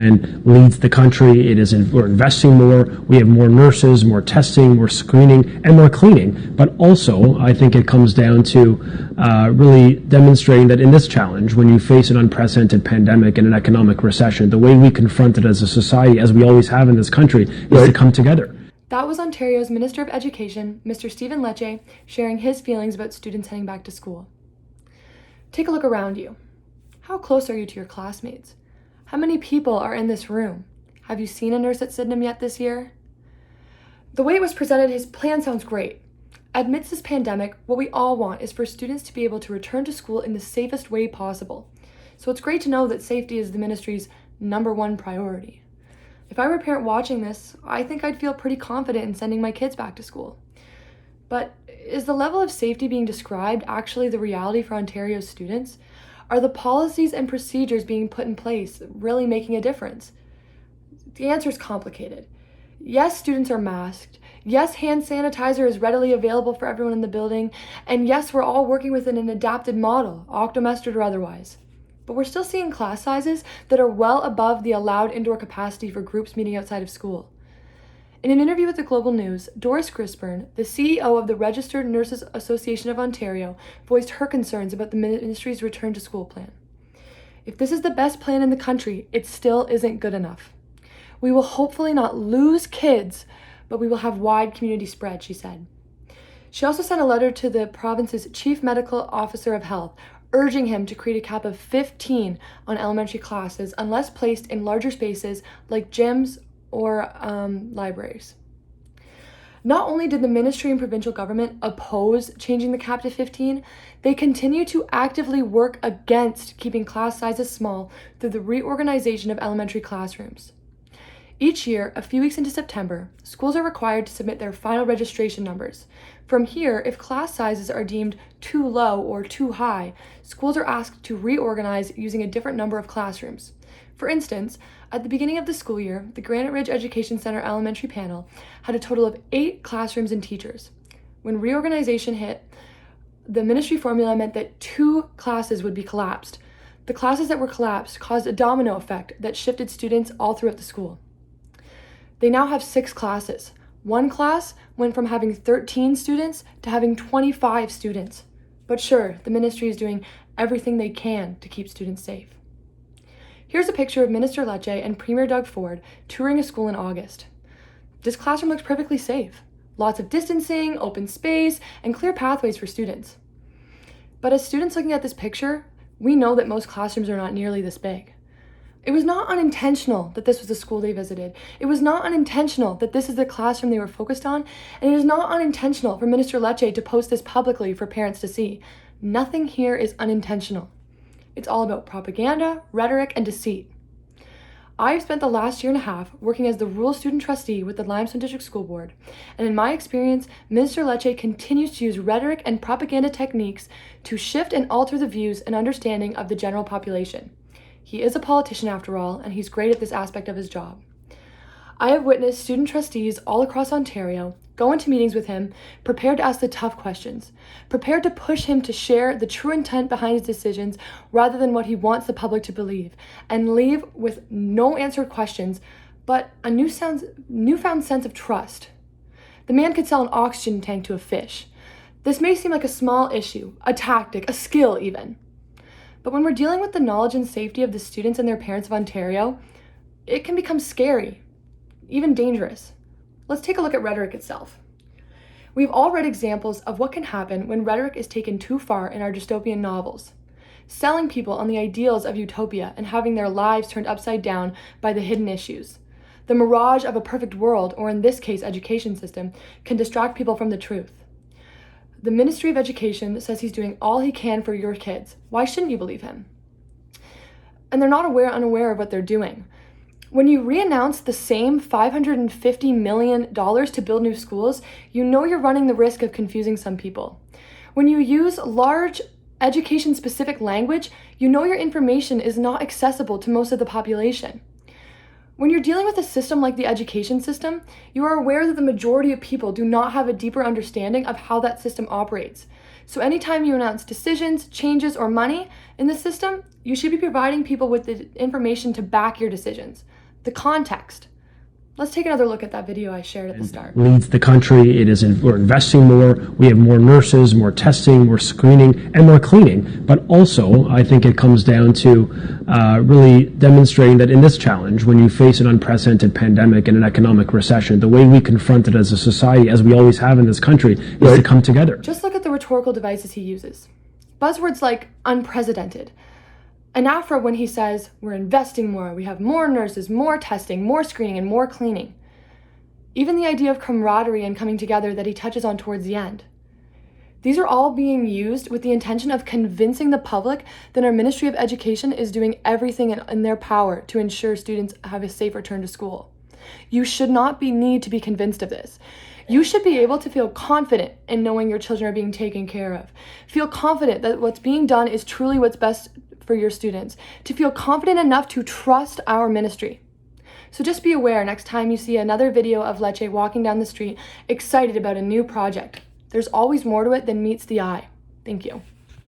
and leads the country. We're investing more. We have more nurses, more testing, more screening, and more cleaning. But also, I think it comes down to really demonstrating that in this challenge, when you face an unprecedented pandemic and an economic recession, the way we confront it as a society, as we always have in this country, is to come together. That was Ontario's Minister of Education, Mr. Stephen Lecce, sharing his feelings about students heading back to school. Take a look around you. How close are you to your classmates? How many people are in this room? Have you seen a nurse at Sydenham yet this year? The way it was presented, his plan sounds great. Amidst this pandemic, what we all want is for students to be able to return to school in the safest way possible. So it's great to know that safety is the ministry's #1 priority. If I were a parent watching this, I think I'd feel pretty confident in sending my kids back to school. But is the level of safety being described actually the reality for Ontario's students? Are the policies and procedures being put in place really making a difference? The answer is complicated. Yes, students are masked. Yes, hand sanitizer is readily available for everyone in the building. And yes, we're all working within an adapted model, octomestered or otherwise. But we're still seeing class sizes that are well above the allowed indoor capacity for groups meeting outside of school. In an interview with the Global News, Doris Grisburn, the CEO of the Registered Nurses Association of Ontario, voiced her concerns about the ministry's return to school plan. If this is the best plan in the country, it still isn't good enough. We will hopefully not lose kids, but we will have wide community spread, she said. She also sent a letter to the province's Chief Medical Officer of Health, urging him to create a cap of 15 on elementary classes unless placed in larger spaces like gyms or libraries. Not only did the ministry and provincial government oppose changing the cap to 15, they continue to actively work against keeping class sizes small through the reorganization of elementary classrooms. Each year, a few weeks into September, schools are required to submit their final registration numbers. From here, if class sizes are deemed too low or too high, schools are asked to reorganize using a different number of classrooms. For instance, at the beginning of the school year, the Granite Ridge Education Center Elementary panel had a total of 8 classrooms and teachers. When reorganization hit, the ministry formula meant that 2 classes would be collapsed. The classes that were collapsed caused a domino effect that shifted students all throughout the school. They now have 6 classes. One class went from having 13 students to having 25 students. But sure, the ministry is doing everything they can to keep students safe. Here's a picture of Minister Lecce and Premier Doug Ford touring a school in August. This classroom looks perfectly safe. Lots of distancing, open space, and clear pathways for students. But as students looking at this picture, we know that most classrooms are not nearly this big. It was not unintentional that this was the school they visited. It was not unintentional that this is the classroom they were focused on, and it is not unintentional for Minister Lecce to post this publicly for parents to see. Nothing here is unintentional. It's all about propaganda, rhetoric, and deceit. I've spent the last 1.5 years working as the rural student trustee with the Limestone District School Board, and in my experience, Minister Lecce continues to use rhetoric and propaganda techniques to shift and alter the views and understanding of the general population. He is a politician after all, and he's great at this aspect of his job. I have witnessed student trustees all across Ontario go into meetings with him, prepared to ask the tough questions, prepared to push him to share the true intent behind his decisions rather than what he wants the public to believe, and leave with no answered questions, but a newfound sense of trust. The man could sell an oxygen tank to a fish. This may seem like a small issue, a tactic, a skill even. But when we're dealing with the knowledge and safety of the students and their parents of Ontario, it can become scary, even dangerous. Let's take a look at rhetoric itself. We've all read examples of what can happen when rhetoric is taken too far in our dystopian novels, selling people on the ideals of utopia and having their lives turned upside down by the hidden issues. The mirage of a perfect world, or in this case, education system, can distract people from the truth. The Ministry of Education says he's doing all he can for your kids. Why shouldn't you believe him? And they're not unaware of what they're doing. When you re-announce the same $550 million to build new schools, you know you're running the risk of confusing some people. When you use large education-specific language, you know your information is not accessible to most of the population. When you're dealing with a system like the education system, you are aware that the majority of people do not have a deeper understanding of how that system operates. So anytime you announce decisions, changes, or money in the system, you should be providing people with the information to back your decisions, the context. Let's take another look at that video I shared at the start. Leads the country. We're investing more. We have more nurses, more testing, more screening, and more cleaning. But also, I think it comes down to really demonstrating that in this challenge, when you face an unprecedented pandemic and an economic recession, the way we confront it as a society, as we always have in this country, is to come together. Just look at the rhetorical devices he uses. Buzzwords like unprecedented. And after when he says, we're investing more, we have more nurses, more testing, more screening, and more cleaning. Even the idea of camaraderie and coming together that he touches on towards the end. These are all being used with the intention of convincing the public that our Ministry of Education is doing everything in their power to ensure students have a safe return to school. You should not need to be convinced of this. You should be able to feel confident in knowing your children are being taken care of. Feel confident that what's being done is truly what's best for your students. To feel confident enough to trust our ministry. So just be aware next time you see another video of Lecce walking down the street excited about a new project. There's always more to it than meets the eye. Thank you.